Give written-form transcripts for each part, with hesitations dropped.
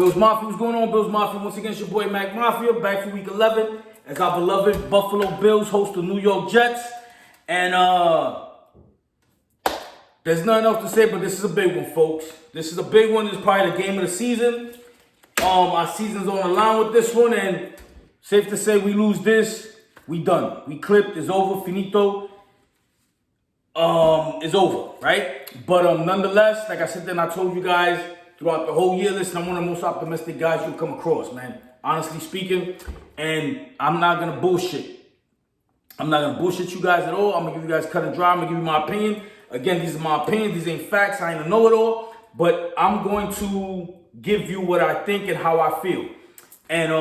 Bills Mafia, what's going on, Bills Mafia? Once again, it's your boy Mac Mafia, back for week 11 as our beloved Buffalo Bills host the New York Jets. And there's nothing else to say, but this is a big one, folks. This is a big one. This is probably the game of the season. Our season's on the line with this one, and safe to say we lose this, we done. We clipped, it's over, finito. It's over, right? But nonetheless, like I said, then I told you guys throughout the whole year, listen, I'm one of the most optimistic guys you'll come across, man. Honestly speaking, and I'm not gonna bullshit. I'm not gonna bullshit you guys at all. I'm gonna give you guys cut and dry. I'm gonna give you my opinion. Again, these are my opinions. These ain't facts. I ain't a know-it-all. But I'm going to give you what I think and how I feel. And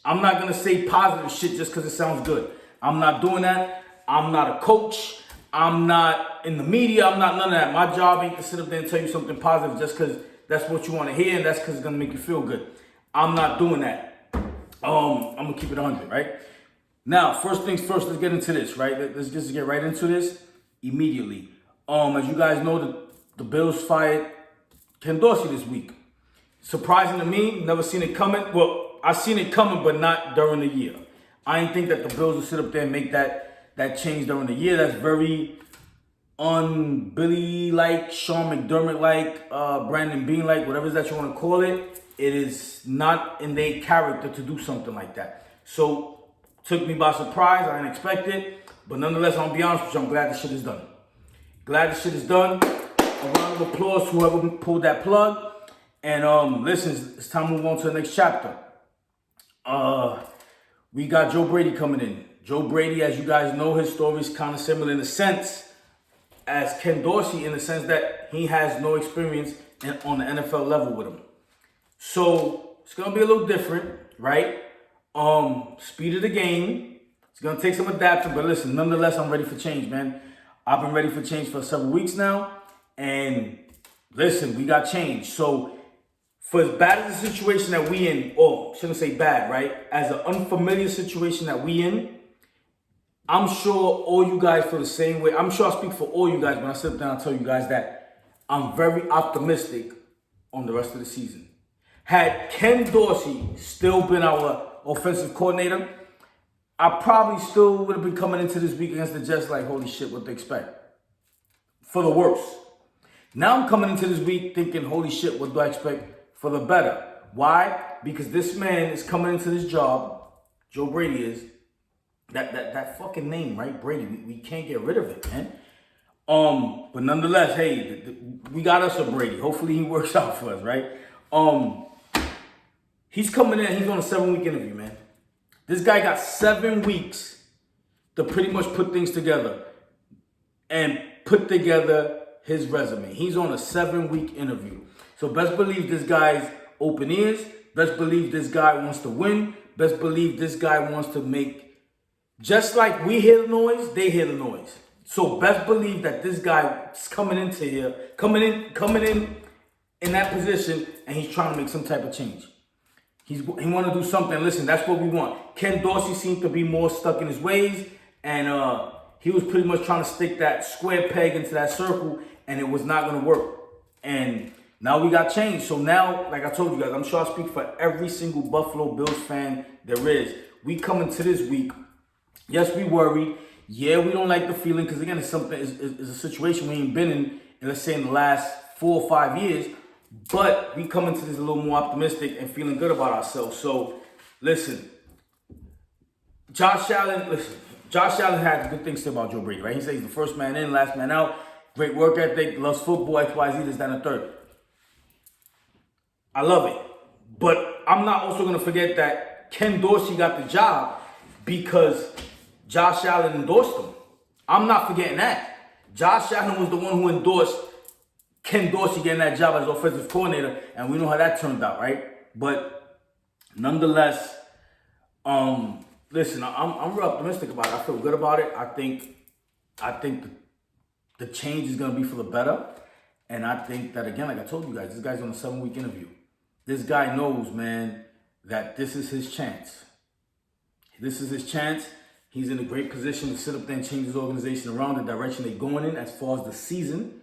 I'm not gonna say positive shit just because it sounds good. I'm not doing that. I'm not a coach. I'm not in the media. I'm not none of that. My job ain't to sit up there and tell you something positive just because that's what you want to hear and that's because it's gonna make you feel good. I'm not doing that. I'm gonna keep it 100, right? Now, first things first, let's get into this, right? Let's just get right into this immediately. As you guys know, the Bills fired Ken Dorsey this week. Surprising to me, never seen it coming. Well, I seen it coming, but not during the year. I didn't think that the Bills would sit up there and make that change during the year. That's very un-Billy-like, Sean McDermott-like, Brandon Beane-like, whatever it is that you want to call it. It is not in their character to do something like that. So, took me by surprise. I didn't expect it. But nonetheless, I'm going to be honest with you, I'm glad this shit is done. Glad this shit is done. A round of applause to whoever pulled that plug. And listen, it's time to move on to the next chapter. We got Joe Brady coming in. Joe Brady, as you guys know, his story is kind of similar in a sense as Ken Dorsey, in the sense that he has no experience on the NFL level with him. So it's gonna be a little different, right? Speed of the game. It's gonna take some adapting, but listen, nonetheless, I'm ready for change, man. I've been ready for change for several weeks now, and listen, we got change. So for as bad as the situation that we in, or shouldn't say bad, right? As an unfamiliar situation that we in, I'm sure all you guys feel the same way. I'm sure I speak for all you guys when I sit down and tell you guys that I'm very optimistic on the rest of the season. Had Ken Dorsey still been our offensive coordinator, I probably still would have been coming into this week against the Jets like, holy shit, what to expect? For the worse. Now I'm coming into this week thinking, holy shit, what do I expect? For the better. Why? Because this man is coming into this job, Joe Brady is, that fucking name, right? Brady. We can't get rid of it, man. But nonetheless, hey, we got us a Brady. Hopefully he works out for us, right? He's coming in, he's on a 7-week interview, man. This guy got 7 weeks to pretty much put things together and put together his resume. He's on a 7-week interview. So best believe this guy's open ears. Best believe this guy wants to win. Best believe this guy wants to make, just like we hear the noise, they hear the noise. So best believe that this guy is coming into here, coming in that position, and he's trying to make some type of change. He want to do something. Listen, that's what we want. Ken Dorsey seemed to be more stuck in his ways, and he was pretty much trying to stick that square peg into that circle, and it was not going to work. And now we got change. So now, like I told you guys, I'm sure I speak for every single Buffalo Bills fan there is. We come into this week. Yes, we worried. Yeah, we don't like the feeling because, again, it's something. It's a situation we ain't been in, let's say, in the last 4 or 5 years. But we come into this a little more optimistic and feeling good about ourselves. So, listen, Josh Allen had good things to say about Joe Brady, right? He said he's the first man in, last man out. Great work ethic, loves football, X, Y, Z, this, that, and the third. I love it. But I'm not also going to forget that Ken Dorsey got the job because Josh Allen endorsed him. I'm not forgetting that. Josh Allen was the one who endorsed Ken Dorsey getting that job as offensive coordinator, and we know how that turned out, right? But nonetheless, listen, I'm real optimistic about it. I feel good about it. I think the change is gonna be for the better, and I think that, again, like I told you guys, this guy's on a 7-week interview. This guy knows, man, that this is his chance. This is his chance. He's in a great position to sit up there and change his organization around the direction they're going in as far as the season.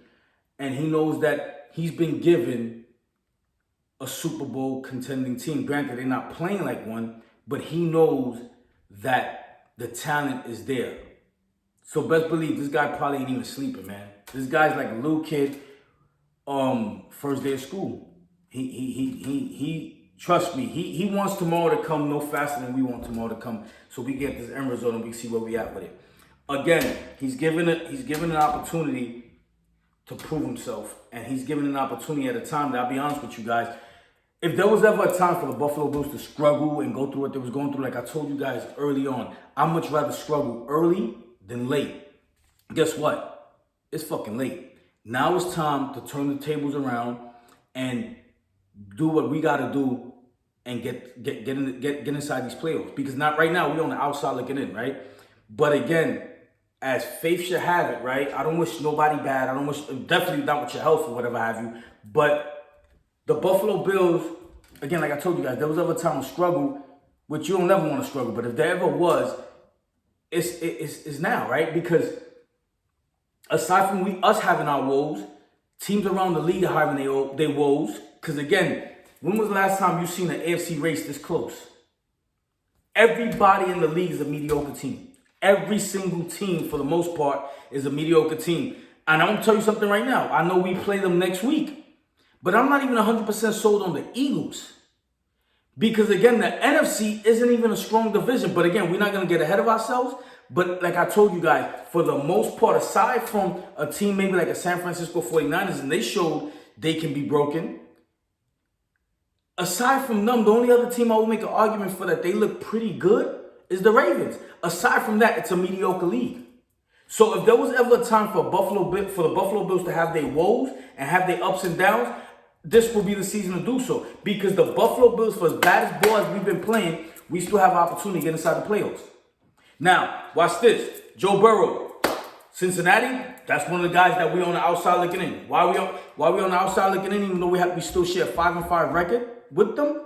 And he knows that he's been given a Super Bowl contending team. Granted, they're not playing like one, but he knows that the talent is there. So best believe this guy probably ain't even sleeping, man. This guy's like a little kid, first day of school. He trust me, he wants tomorrow to come no faster than we want tomorrow to come, so we get this end result and we see where we at with it. Again, he's given an opportunity to prove himself, and he's given an opportunity at a time that, I'll be honest with you guys, if there was ever a time for the Buffalo Bills to struggle and go through what they was going through, like I told you guys early on, I'd much rather struggle early than late. Guess what? It's fucking late. Now it's time to turn the tables around and do what we got to do and get inside these playoffs. Because not right now, we on the outside looking in, right? But again, as faith should have it, right? I don't wish nobody bad. I don't wish, definitely not with your health or whatever have you. But the Buffalo Bills, again, like I told you guys, there was ever a time of struggle, which you don't never want to struggle. But if there ever was, it's now, right? Because aside from us having our woes, teams around the league are having their woes. Because again, when was the last time you seen an AFC race this close? Everybody in the league is a mediocre team. Every single team, for the most part, is a mediocre team. And I'm going to tell you something right now. I know we play them next week. But I'm not even 100% sold on the Eagles. Because, again, the NFC isn't even a strong division. But, again, we're not going to get ahead of ourselves. But, like I told you guys, for the most part, aside from a team maybe like a San Francisco 49ers, and they showed they can be broken, aside from them, the only other team I would make an argument for that they look pretty good is the Ravens. Aside from that, it's a mediocre league. So if there was ever a time for the Buffalo Bills to have their woes and have their ups and downs, this will be the season to do so. Because the Buffalo Bills, for as bad as ball as we've been playing, we still have an opportunity to get inside the playoffs. Now, watch this. Joe Burrow, Cincinnati, that's one of the guys that we on the outside looking in. Why we on the outside looking in, even though we still share a 5-5 record with them?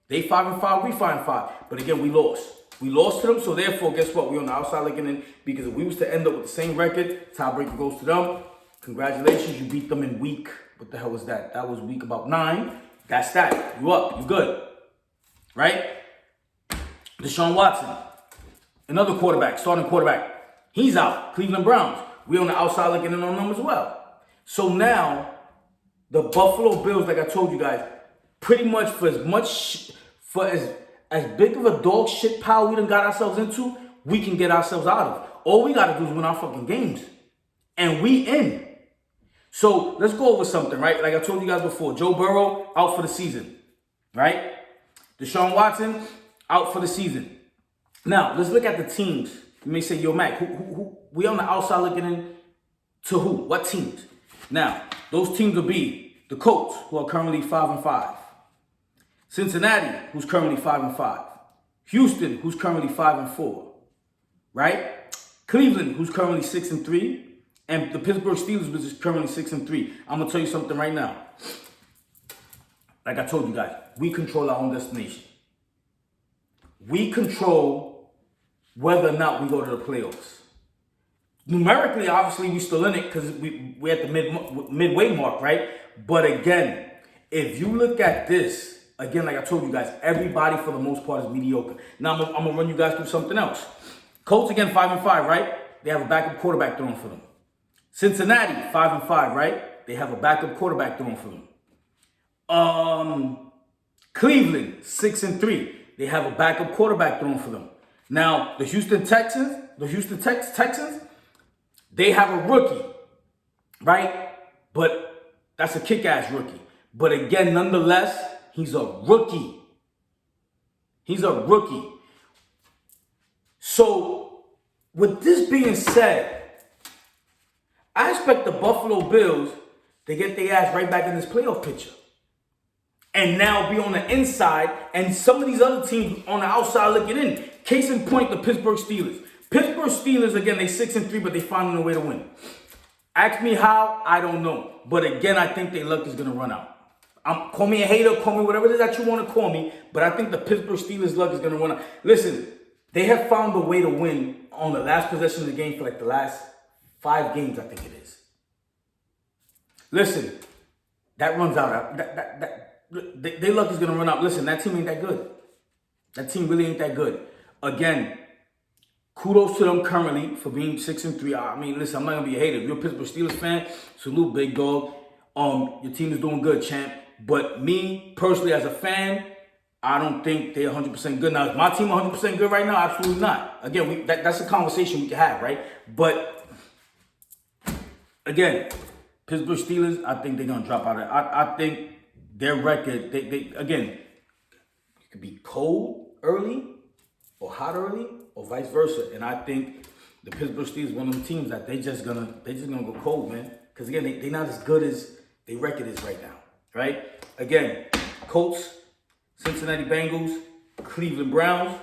They 5-5, we 5-5. But again, we lost. We lost to them, so therefore, guess what? We're on the outside looking in, because if we was to end up with the same record, tiebreaker goes to them. Congratulations, you beat them in week. What the hell was that? That was week about 9. That's that. You up. You good. Right? Deshaun Watson, another quarterback, starting quarterback. He's out. Cleveland Browns. We on the outside looking in on them as well. So now, the Buffalo Bills, like I told you guys, pretty much for as big of a dog shit pile we done got ourselves into, we can get ourselves out of. All we got to do is win our fucking games. And we in. So let's go over something, right? Like I told you guys before, Joe Burrow out for the season, right? Deshaun Watson out for the season. Now, let's look at the teams. You may say, yo, Mac, who we on the outside looking in to who? What teams? Now, those teams will be the Colts, who are currently 5-5. Cincinnati, who's currently 5-5. Houston, who's currently 5-4. Right? Cleveland, who's currently 6-3. And the Pittsburgh Steelers, which is currently 6-3. I'm going to tell you something right now. Like I told you guys, we control our own destination. We control whether or not we go to the playoffs. Numerically, obviously, we're still in it because we're at the midway mark, right? But again, if you look at this, again, like I told you guys, everybody for the most part is mediocre. Now, I'm going to run you guys through something else. Colts, again, 5-5, right? They have a backup quarterback throwing for them. Cincinnati, 5-5, right? They have a backup quarterback throwing for them. Cleveland, 6-3. They have a backup quarterback throwing for them. Now, the Houston Texans, they have a rookie, right? But that's a kick-ass rookie. But again, nonetheless, he's a rookie. He's a rookie. So, with this being said, I expect the Buffalo Bills to get their ass right back in this playoff picture. And now be on the inside, and some of these other teams on the outside looking in. Case in point, the Pittsburgh Steelers. Pittsburgh Steelers, again, they 6-3, but they finding a way to win. Ask me how, I don't know. But again, I think their luck is going to run out. Call me a hater, call me whatever it is that you want to call me, but I think the Pittsburgh Steelers' luck is going to run out. Listen, they have found a way to win on the last possession of the game for like the last 5 games, I think it is. Listen, that runs out. They luck is gonna run out. Listen, that team ain't that good. That team really ain't that good. Again, kudos to them currently for being 6-3. I mean, listen, I'm not gonna be a hater. If you're a Pittsburgh Steelers fan, salute, big dog. Your team is doing good, champ. But me personally, as a fan, I don't think they're 100% good. Now, is my team 100% good right now? Absolutely not. Again, that's a conversation we can have, right? But again, Pittsburgh Steelers, I think they're gonna drop out of it. I think their record, they again, it could be cold early or hot early or vice versa. And I think the Pittsburgh Steelers one of them teams that they just gonna go cold, man. Because again, they not as good as their record is right now, right? Again, Colts, Cincinnati Bengals, Cleveland Browns,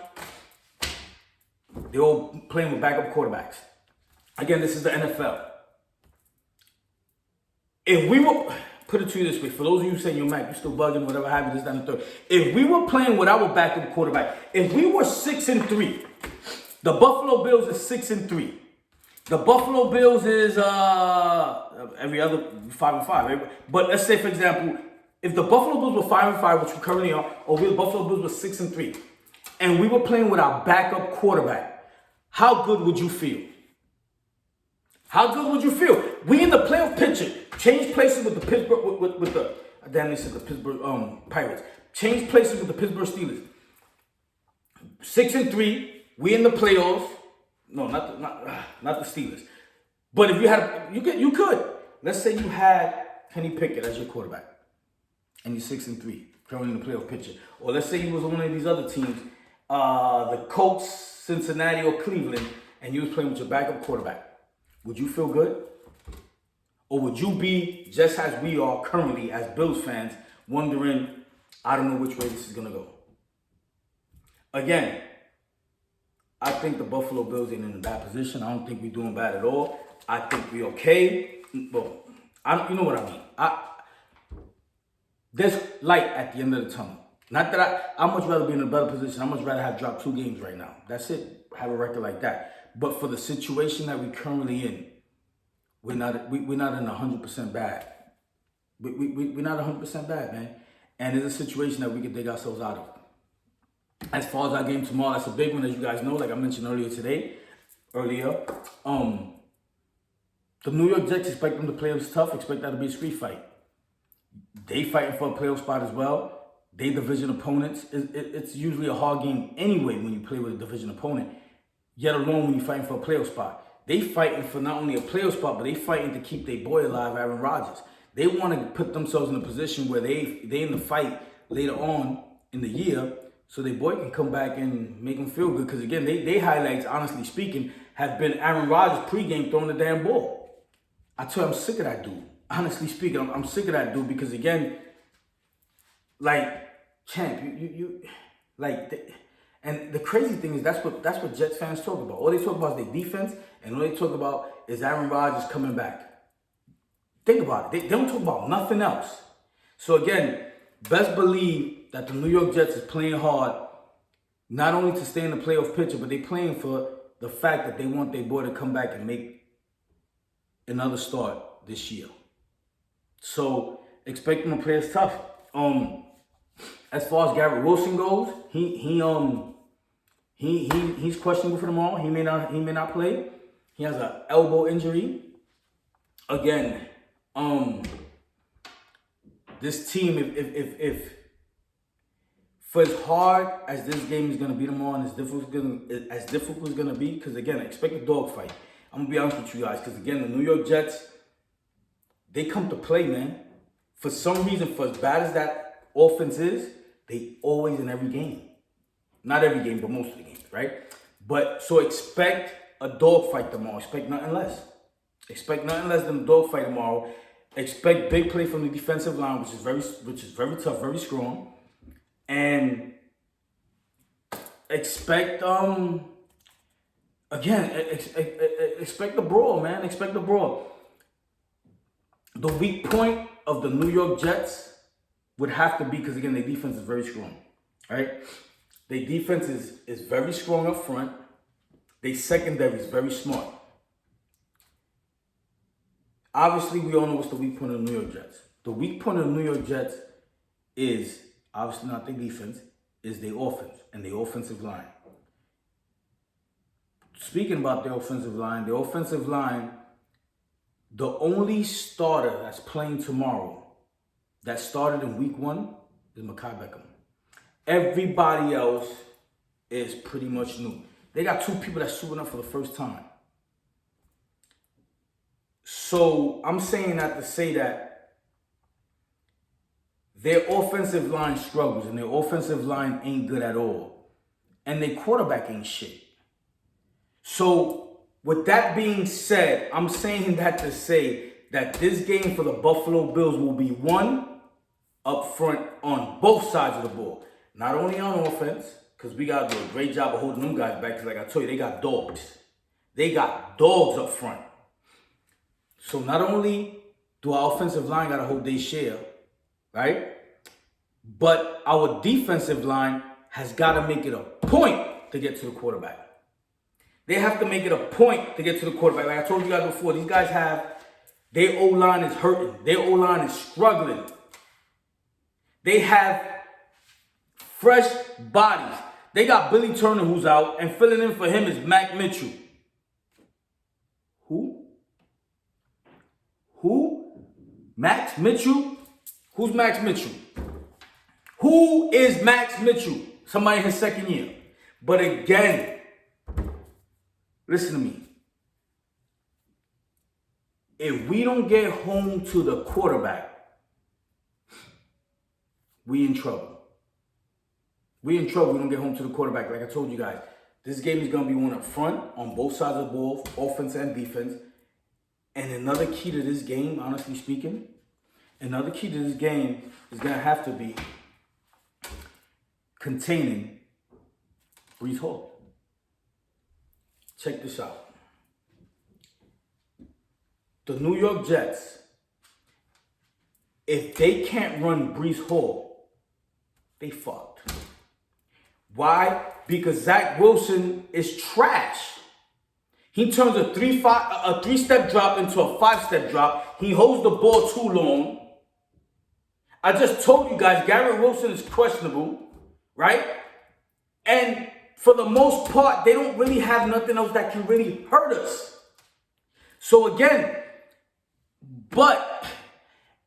they're all playing with backup quarterbacks. Again, this is the NFL. If we were, put it to you this way, for those of you saying, yo, Mac, you still bugging, whatever happened, this, that, and the third. If we were playing with our backup quarterback, if we were 6-3, the Buffalo Bills is 6-3. The Buffalo Bills is every other 5-5. Right? But let's say, for example, if the Buffalo Bills were 5-5, which we currently are, or the Buffalo Bills were 6-3, and we were playing with our backup quarterback, how good would you feel? How good would you feel? We in the playoff picture. Change places with the Pittsburgh with the damn said the Pittsburgh Pirates. Change places with the Pittsburgh Steelers. 6-3. We in the playoffs. No, not the Steelers. But if you had you could. Let's say you had Kenny Pickett as your quarterback, and you're 6-3, currently in the playoff picture. Or let's say you was on one of these other teams, the Colts, Cincinnati, or Cleveland, and you was playing with your backup quarterback. Would you feel good? Or would you be, just as we are currently as Bills fans, wondering, I don't know which way this is going to go? Again, I think the Buffalo Bills ain't in a bad position. I don't think we're doing bad at all. I think we're okay. Well, you know what I mean. There's light at the end of the tunnel. Not that I'd much rather be in a better position. I'd much rather have dropped 2 games right now. That's it. Have a record like that. But for the situation that we're currently in, we're not in 100% bad. We're not 100% bad, man. And it's a situation that we can dig ourselves out of. As far as our game tomorrow, that's a big one, as you guys know, like I mentioned earlier. The New York Jets, expect them to play us tough, expect that to be a street fight. They fighting for a playoff spot as well. They division opponents. It's usually a hard game anyway when you play with a division opponent, yet alone when you're fighting for a playoff spot. They fighting for not only a playoff spot, but they fighting to keep their boy alive, Aaron Rodgers. They want to put themselves in a position where they in the fight later on in the year, so their boy can come back and make them feel good. Because again, they highlights, honestly speaking, have been Aaron Rodgers pregame throwing the damn ball. I tell you, I'm sick of that dude. Honestly speaking, I'm sick of that dude because again, like, champ, and the crazy thing is that's what Jets fans talk about. All they talk about is their defense, and all they talk about is Aaron Rodgers coming back. Think about it. They don't talk about nothing else. So again, best believe that the New York Jets is playing hard, not only to stay in the playoff picture, but they playing for the fact that they want their boy to come back and make another start this year. So expect them to play us tough. As far as Garrett Wilson goes, he's questionable for tomorrow. He may not play. He has an elbow injury. Again, this team, if for as hard as this game is gonna be tomorrow and as difficult it's gonna be, because again, I expect a dogfight. I'm gonna be honest with you guys, because again, the New York Jets, they come to play, man. For some reason, for as bad as that offense is, they always in every game. Not every game, but most of the games, right? But so expect a dogfight tomorrow. Expect nothing less. Expect nothing less than a dogfight tomorrow. Expect big play from the defensive line, which is very tough, very strong. And expect expect the brawl, man. Expect the brawl. The weak point of the New York Jets would have to be, because again, their defense is very strong, right? Their defense is very strong up front. Their secondary is very smart. Obviously, we all know what's the weak point of the New York Jets. The weak point of the New York Jets is obviously not their defense, is their offense and their offensive line. Speaking about the offensive line, the only starter that's playing tomorrow that started in week 1 is Mekhi Beckham. Everybody else is pretty much new. They got 2 people that's suiting up for the first time. So I'm saying that to say that their offensive line struggles and their offensive line ain't good at all. And their quarterback ain't shit. So with that being said, I'm saying that to say that this game for the Buffalo Bills will be won up front on both sides of the ball. Not only on offense, because we got to do a great job of holding them guys back, because like I told you, they got dogs. They got dogs up front. So not only do our offensive line got to hold their share, right? But our defensive line has got to make it a point to get to the quarterback. They have to make it a point to get to the quarterback. Like I told you guys before, these guys their O-line is hurting. Their O-line is struggling. They have fresh bodies. They got Billy Turner who's out, and filling in for him is Max Mitchell. Who? Max Mitchell? Who's Max Mitchell? Who is Max Mitchell? Somebody in his second year. But again, listen to me. If we don't get home to the quarterback, we in trouble. We in trouble. We don't get home to the quarterback. Like I told you guys, this game is going to be one up front on both sides of the ball, offense and defense. And another key to this game, honestly speaking, is going to have to be containing Breece Hall. Check this out. The New York Jets, if they can't run Breece Hall, they fucked. Why? Because Zach Wilson is trash. He turns a three-step drop into a 5-step drop. He holds the ball too long. I just told you guys, Garrett Wilson is questionable, right? And for the most part, they don't really have nothing else that can really hurt us. So again, but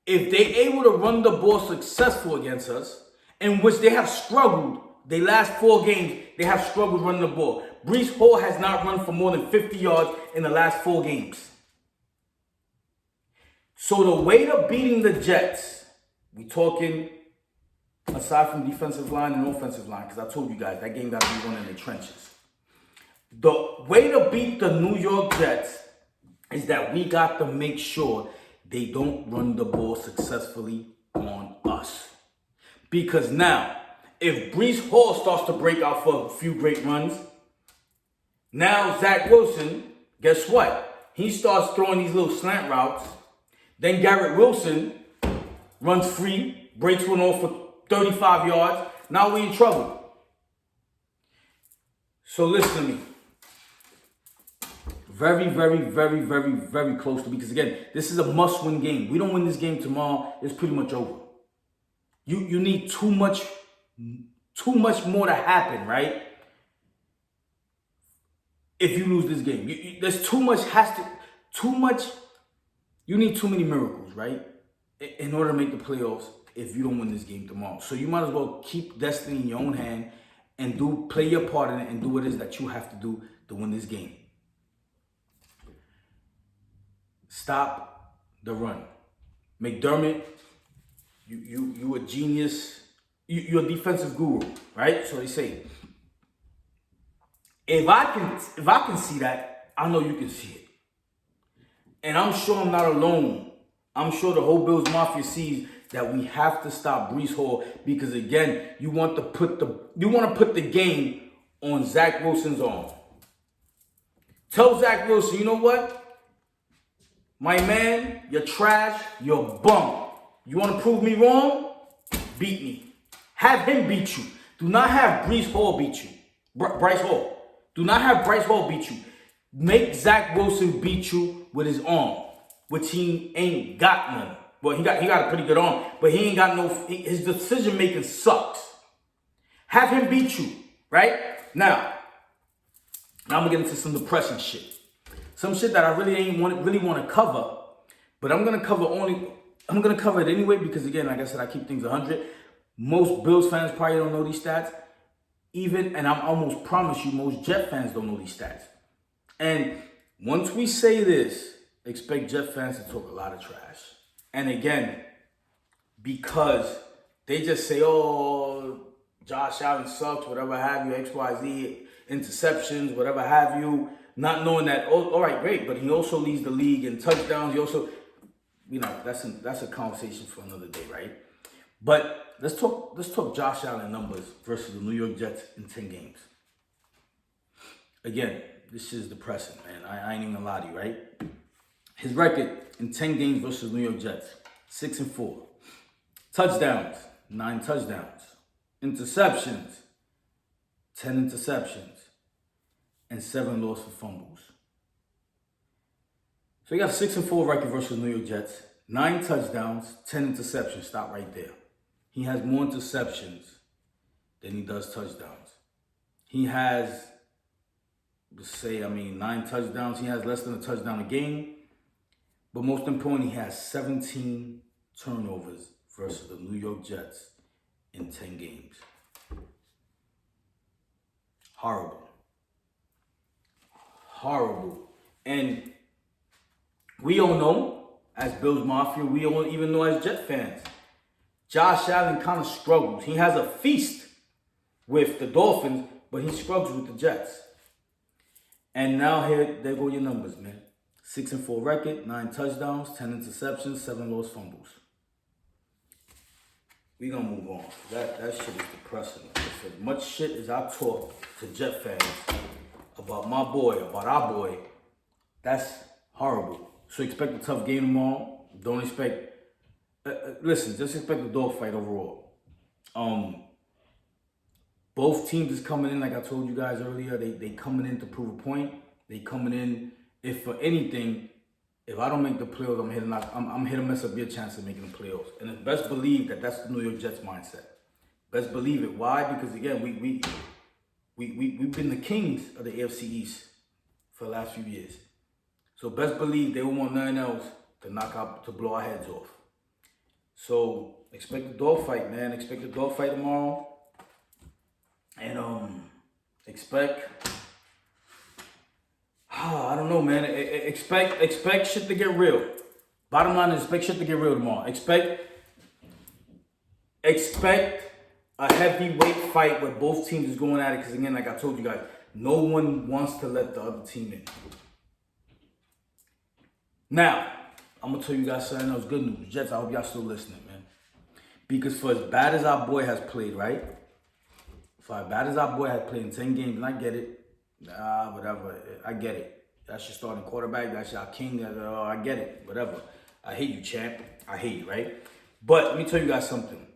if they're able to run the ball successful against us, in which they have struggled, the last 4 games, they have struggled running the ball. Breece Hall has not run for more than 50 yards in the last 4 games. So the way to beating the Jets, we talking aside from defensive line and offensive line, because I told you guys, that game got to be won in the trenches. The way to beat the New York Jets is that we got to make sure they don't run the ball successfully on us. Because now, if Breece Hall starts to break out for a few great runs, now Zach Wilson, guess what? He starts throwing these little slant routes. Then Garrett Wilson runs free, breaks one off for 35 yards. Now we're in trouble. So listen to me. Very, very, very, very, very close to, because again, this is a must-win game. We don't win this game tomorrow, it's pretty much over. You need too much more to happen, right? If you lose this game, there's too much. You need too many miracles, right? In order to make the playoffs. If you don't win this game tomorrow, so you might as well keep destiny in your own hand and play your part in it and do what it is that you have to do to win this game. Stop the run, McDermott. You a genius. You're a defensive guru, right? So they say. If I can see that, I know you can see it. And I'm sure I'm not alone. I'm sure the whole Bills Mafia sees that we have to stop Breece Hall, because again, you want to put the game on Zach Wilson's arm. Tell Zach Wilson, you know what? My man, you're trash, you're bum. You want to prove me wrong? Beat me. Have him beat you. Do not have Breece Hall beat you. Bryce Hall. Do not have Bryce Hall beat you. Make Zach Wilson beat you with his arm, which he ain't got none. Well, he got a pretty good arm, but he ain't got no. His decision making sucks. Have him beat you, right? Now I'm gonna get into some depressing shit. Some shit that I really want to cover, but I'm gonna cover it anyway because again, like I said, I keep things 100. Most Bills fans probably don't know these stats. And I'm almost promise you, most Jet fans don't know these stats. And once we say this, expect Jet fans to talk a lot of trash. And again, because they just say, oh, Josh Allen sucks, whatever have you, XYZ, interceptions, whatever have you, not knowing that, oh, all right, great, but he also leads the league in touchdowns. He also, that's a conversation for another day, right? But let's talk Josh Allen numbers versus the New York Jets in 10 games. Again, this shit is depressing, man. I ain't even gonna lie to you, right? His record in 10 games versus New York Jets, 6-4. Touchdowns, 9 touchdowns. Interceptions, 10 interceptions. And 7 lost for fumbles. So he got a 6-4 record versus New York Jets. 9 touchdowns, 10 interceptions. Stop right there. He has more interceptions than he does touchdowns. He has, 9 touchdowns. He has less than a touchdown a game. But most importantly, he has 17 turnovers versus the New York Jets in 10 games. Horrible. And we all know, as Bills Mafia, we don't even know as Jet fans, Josh Allen kind of struggles. He has a feast with the Dolphins, but he struggles with the Jets. And now there go your numbers, man. 6-4 record, 9 touchdowns, 10 interceptions, 7 lost fumbles. We gonna move on. That shit is depressing. As much shit as I talk to Jet fans about my boy, about our boy, that's horrible. So expect a tough game tomorrow. Don't expect. Listen, just expect a dogfight overall. Both teams is coming in, like I told you guys earlier. They coming in to prove a point. They coming in. If for anything, if I don't make the playoffs, I'm here to mess up your chance of making the playoffs. And best believe that's the New York Jets mindset. Best believe it. Why? Because again, we've been the kings of the AFC East for the last few years. So best believe they won't want nothing else to blow our heads off. So expect a dogfight, man. Expect a dogfight tomorrow. And expect I don't know, man. Expect shit to get real. Bottom line is expect shit to get real tomorrow. Expect a heavyweight fight where both teams is going at it. Because again, like I told you guys, no one wants to let the other team in. Now, I'm going to tell you guys something else. Good news. Jets, I hope y'all still listening, man. Because for as bad as our boy has played, right? For as bad as our boy has played in 10 games, and I get it. Whatever. I get it. That's your starting quarterback. That's your king. I get it. Whatever. I hate you, champ. I hate you, right? But let me tell you guys something.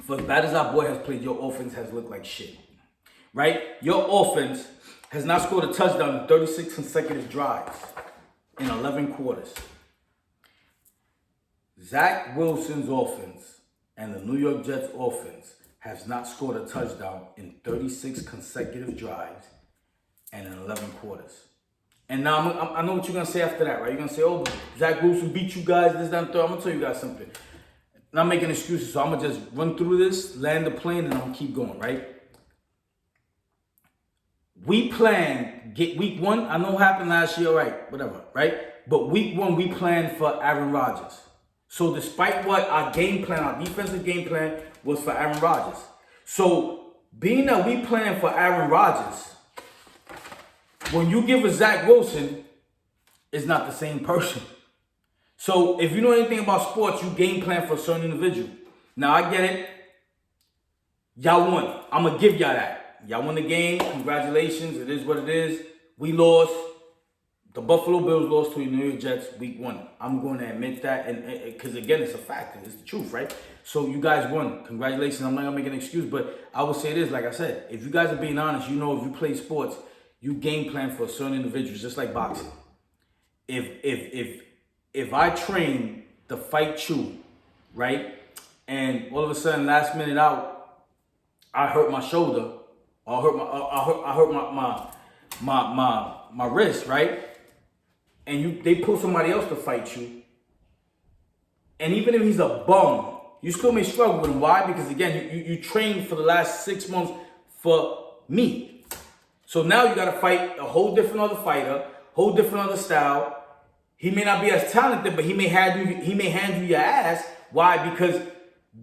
For as bad as our boy has played, your offense has looked like shit. Right? Your offense has not scored a touchdown in 36 consecutive drives in 11 quarters. Zach Wilson's offense and the New York Jets offense has not scored a touchdown in 36 consecutive drives and in 11 quarters. And now I know what you're going to say after that, right? You're going to say, oh, Zach Wilson beat you guys, this, that, and third. I'm going to tell you guys something. Not making excuses, so I'm going to just run through this, land the plane, and I'm going to keep going, right? We planned, get week 1, I know what happened last year, right? Whatever, right? But week 1, we planned for Aaron Rodgers. So despite what our game plan, our defensive game plan was for Aaron Rodgers. So being that we planned for Aaron Rodgers, when you give a Zach Wilson, it's not the same person. So if you know anything about sports, you game plan for a certain individual. Now I get it. Y'all won. I'm going to give y'all that. Y'all won the game. Congratulations. It is what it is. We lost. The Buffalo Bills lost to the New York Jets week 1. I'm going to admit that. And because, again, it's a fact. It's the truth, right? So you guys won. Congratulations. I'm not going to make an excuse. But I would say this, like I said, if you guys are being honest, you know if you play sports, you game plan for certain individuals, just like boxing. If I train to fight you, right? And all of a sudden, last minute out, I hurt my shoulder, or I hurt my wrist, right? And they pull somebody else to fight you. And even if he's a bum, you still may struggle with him. Why? Because again, you trained for the last 6 months for me. So now you got to fight a whole different other fighter, whole different other style. He may not be as talented, but he may hand you your ass. Why? Because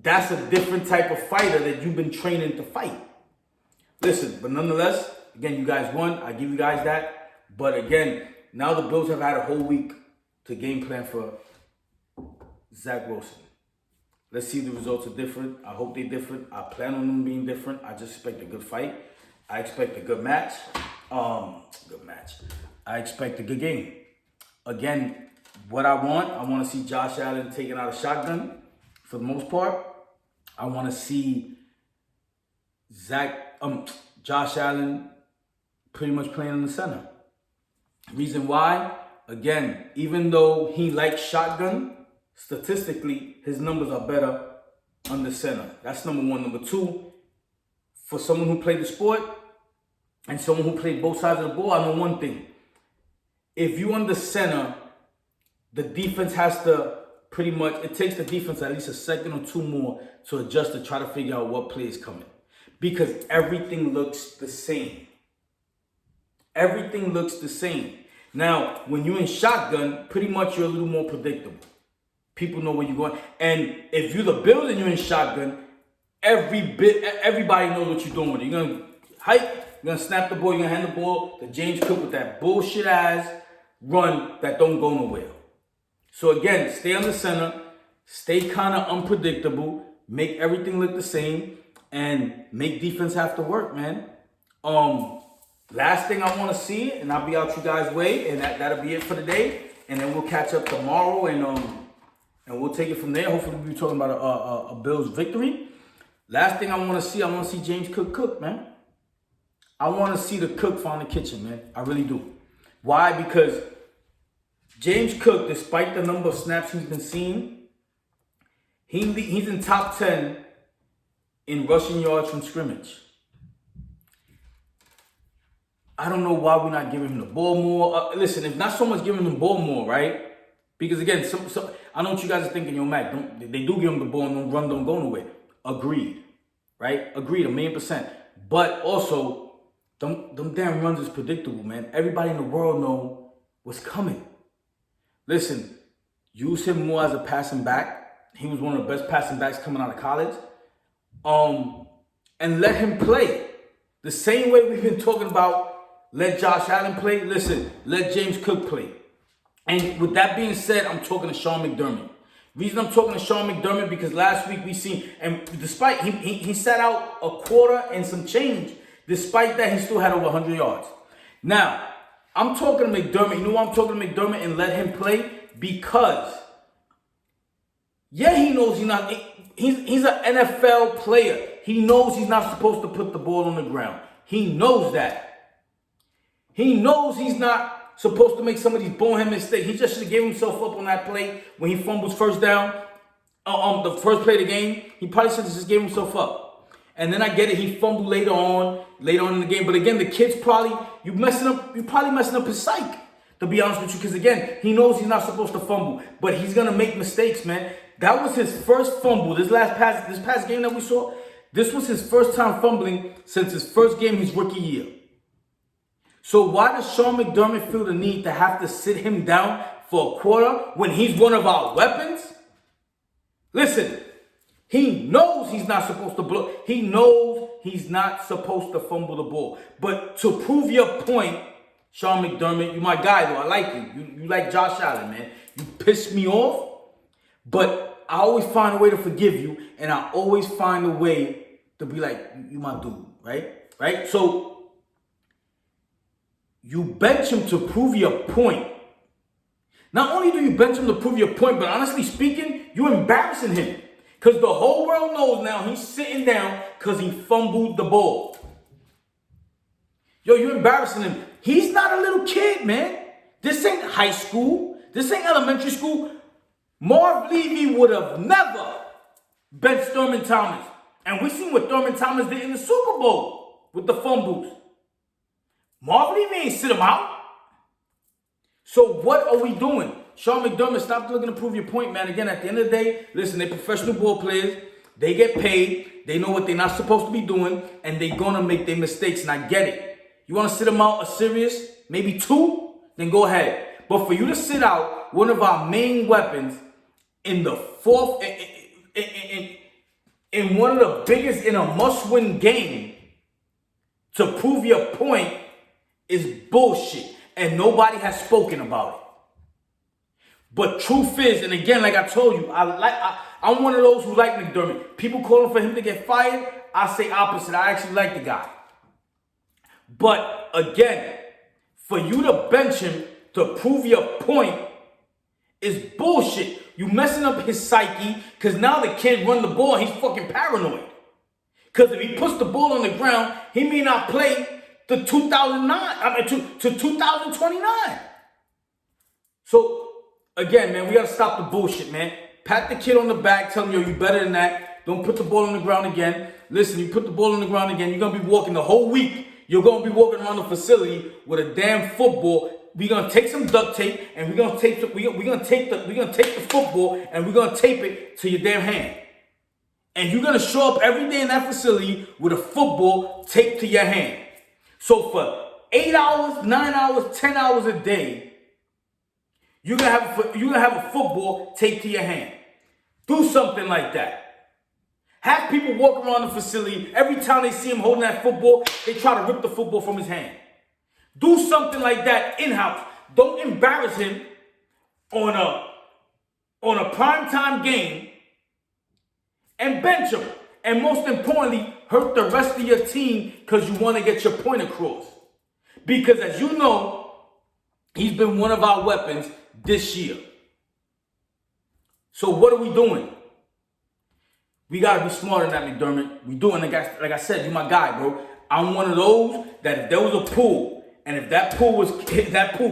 that's a different type of fighter that you've been training to fight. Listen, but nonetheless, again, you guys won. I give you guys that. But again, now the Bills have had a whole week to game plan for Zach Wilson. Let's see if the results are different. I hope they're different. I plan on them being different. I just expect a good fight. I expect a good match. I expect a good game. Again, what I want to see Josh Allen taking out a shotgun for the most part. I want to see Josh Allen pretty much playing in the center. Reason why, again, even though he likes shotgun, statistically, his numbers are better under center. That's number one. Number two, for someone who played the sport and someone who played both sides of the ball, I know one thing. If you under center, the defense has to pretty much, it takes the defense at least a second or two more to adjust to try to figure out what play is coming. Because everything looks the same. Everything looks the same. Now, when you're in shotgun, pretty much you're a little more predictable. People know where you're going. And if you're the Bills and you're in shotgun, everybody knows what you're doing with it. You're going to hike, you're going to snap the ball, you're going to hand the ball to James Cook with that bullshit ass run that don't go nowhere. So again, stay on the center, stay kind of unpredictable, make everything look the same, and make defense have to work, man. Last thing I want to see, and I'll be out you guys' way, and that'll be it for today. And then we'll catch up tomorrow, and we'll take it from there. Hopefully we'll be talking about a Bills victory. Last thing I want to see James Cook, man. I want to see the cook find the kitchen, man. I really do. Why? Because James Cook, despite the number of snaps he's been seeing, he's in top 10 in rushing yards from scrimmage. I don't know why we're not giving him the ball more. Listen, if not so much giving him the ball more, right? Because again, I know what you guys are thinking, yo, Mac, they do give him the ball and don't run, don't go nowhere. Agreed, right? Agreed, 1,000,000%. But also, them damn runs is predictable, man. Everybody in the world know what's coming. Listen, use him more as a passing back. He was one of the best passing backs coming out of college. And let him play. The same way we've been talking about let Josh Allen play, listen, let James Cook play. And with that being said, I'm talking to Sean McDermott. Reason I'm talking to Sean McDermott because last week we seen, and despite he sat out a quarter and some change, despite that he still had over 100 yards. Now, I'm talking to McDermott. You know why I'm talking to McDermott and let him play? Because, yeah, he knows he's an NFL player. He knows he's not supposed to put the ball on the ground. He knows that. He knows he's not supposed to make some of these bonehead mistakes. He just should have gave himself up on that play when he fumbles first down. The first play of the game, he probably should have just gave himself up. And then I get it, he fumbled later on in the game. But again, the kid's probably, you're probably messing up his psyche, to be honest with you. Because again, he knows he's not supposed to fumble. But he's going to make mistakes, man. That was his first fumble. This past game that we saw, this was his first time fumbling since his first game his rookie year. So why does Sean McDermott feel the need to have to sit him down for a quarter when he's one of our weapons? Listen, he knows he's not supposed to blow. He knows he's not supposed to fumble the ball. But to prove your point, Sean McDermott, you my guy though. I like you. You like Josh Allen, man. You piss me off, but I always find a way to forgive you, and I always find a way to be like, you my dude, right? So you bench him to prove your point. Not only do you bench him to prove your point, but honestly speaking, you're embarrassing him. Because the whole world knows now he's sitting down because he fumbled the ball. Yo, you're embarrassing him. He's not a little kid, man. This ain't high school. This ain't elementary school. Marv Levy would have never benched Thurman Thomas. And we seen what Thurman Thomas did in the Super Bowl with the fumbles. Marv Levy ain't sit him out. So what are we doing? Sean McDermott, stop looking to prove your point, man. Again, at the end of the day, listen, they're professional ball players. They get paid. They know what they're not supposed to be doing. And they're going to make their mistakes. And I get it. You want to sit them out a series, maybe 2? Then go ahead. But for you to sit out one of our main weapons in the fourth, in one of the biggest, in a must-win game, to prove your point is bullshit. And nobody has spoken about it. But truth is, and again, like I told you, I'm one of those who like McDermott. People calling for him to get fired, I say opposite. I actually like the guy. But again, for you to bench him to prove your point is bullshit. You messing up his psyche because now the kid run the ball. He's fucking paranoid. Because if he puts the ball on the ground, he may not play to 2029. So again, man, we gotta stop the bullshit, man. Pat the kid on the back, tell him, yo, you better than that. Don't put the ball on the ground again. Listen, you put the ball on the ground again, you're gonna be walking the whole week. You're gonna be walking around the facility with a damn football. We're gonna take some duct tape and we're gonna take the football and we're gonna tape it to your damn hand. And you're gonna show up every day in that facility with a football taped to your hand. So for 8 hours, 9 hours, 10 hours a day, you're gonna have a football taped to your hand. Do something like that. Have people walk around the facility. Every time they see him holding that football, they try to rip the football from his hand. Do something like that in-house. Don't embarrass him on a primetime game and bench him. And most importantly, hurt the rest of your team because you want to get your point across. Because as you know, he's been one of our weapons this year. So what are we doing? We got to be smarter than that, McDermott. We doing, like I said, you my guy, bro. I'm one of those that if there was a pool, and if that pool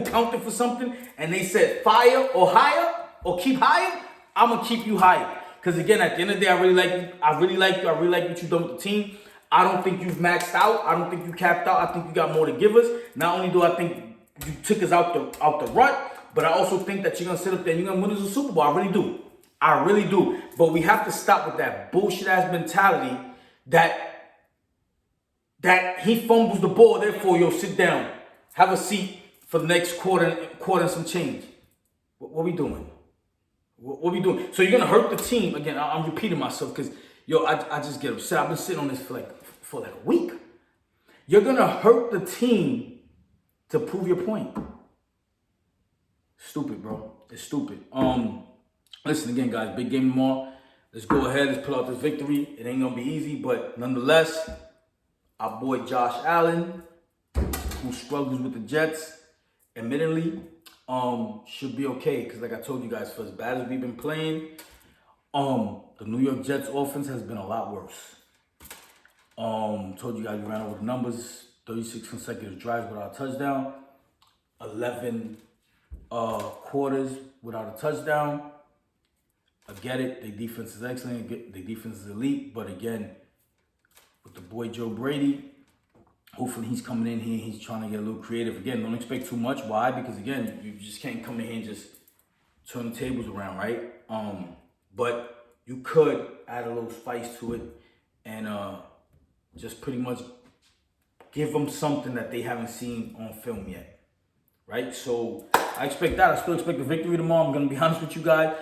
counted for something, and they said fire or higher, or keep higher, I'm going to keep you higher. Because again, at the end of the day, I really like you. I really like what you've done with the team. I don't think you've maxed out. I don't think you capped out. I think you got more to give us. Not only do I think you took us out the rut, but I also think that you're going to sit up there and you're going to win us a Super Bowl. I really do. I really do. But we have to stop with that bullshit-ass mentality that he fumbles the ball, therefore, yo, sit down. Have a seat for the next quarter and some change. What are we doing? What are we doing? So you're going to hurt the team. Again, I'm repeating myself because, yo, I just get upset. I've been sitting on this for like a week. You're going to hurt the team to prove your point. Stupid, bro. It's stupid. Listen again, guys. Big game tomorrow. Let's go ahead. Let's pull out this victory. It ain't going to be easy, but nonetheless, our boy Josh Allen, who struggles with the Jets, admittedly, should be okay. Because like I told you guys, for as bad as we've been playing, the New York Jets offense has been a lot worse. Told you guys we ran over the numbers. 36 consecutive drives without a touchdown. 11 quarters without a touchdown. I get it. Their defense is excellent. Their defense is elite. But again, with the boy Joe Brady, hopefully he's coming in here and he's trying to get a little creative. Again, don't expect too much. Why? Because again, you just can't come in here and just turn the tables around, right? But you could add a little spice to it and just pretty much give them something that they haven't seen on film yet, right? So I expect that. I still expect a victory tomorrow. I'm going to be honest with you guys.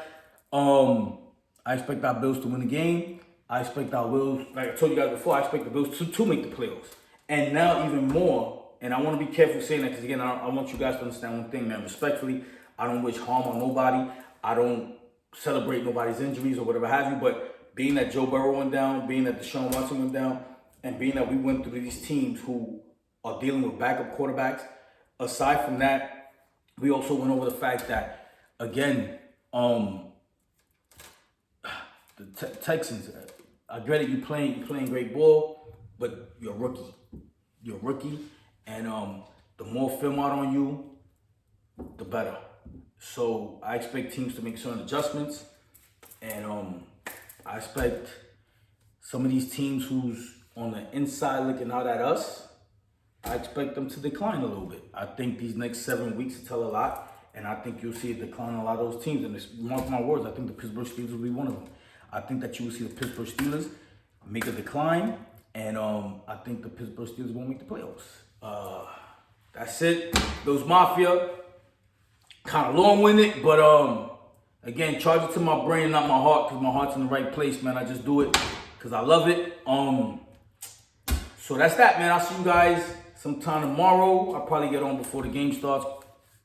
I expect our Bills to win the game. I expect our Bills, like I told you guys before, I expect the Bills to make the playoffs. And now even more, and I want to be careful saying that because again, I want you guys to understand one thing, man. Respectfully, I don't wish harm on nobody. I don't celebrate nobody's injuries or whatever have you. But being that Joe Burrow went down, being that Deshaun Watson went down, and being that we went through these teams who are dealing with backup quarterbacks, aside from that, we also went over the fact that, again, the Texans, I get it, you're playing great ball, but you're a rookie. You're a rookie, and the more film out on you, the better. So I expect teams to make certain adjustments, and I expect some of these teams who's on the inside looking out at us, I expect them to decline a little bit. I think these next 7 weeks tell a lot, and I think you'll see a decline in a lot of those teams. And mark my words, I think the Pittsburgh Steelers will be one of them. I think that you will see the Pittsburgh Steelers make a decline, and I think the Pittsburgh Steelers won't make the playoffs. That's it. Those Mafia, kind of long-winded, but again, charge it to my brain, not my heart, because my heart's in the right place, man. I just do it because I love it. So that's that, man. I'll see you guys sometime tomorrow. I'll probably get on before the game starts.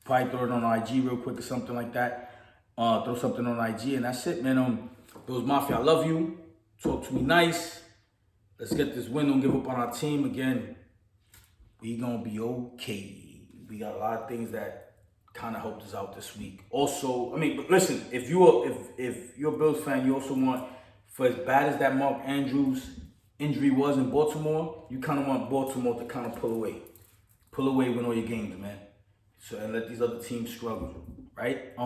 Probably throw it on IG real quick or something like that. Throw something on IG, and that's it, man. Those Mafia, I love you. Talk to me nice. Let's get this win. Don't give up on our team. Again, we gonna be okay. We got a lot of things that kind of helped us out this week. Also, I mean, but listen, if you're a Bills fan, you also want, for as bad as that Mark Andrews injury was in Baltimore, you kind of want Baltimore to kind of pull away, win all your games, man. So, and let these other teams struggle, right?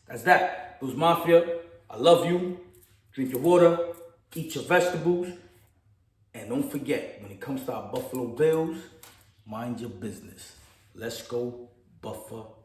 That's that. Those Mafia, I love you. Drink your water, eat your vegetables, and don't forget, when it comes to our Buffalo Bills, mind your business. Let's go Buffalo.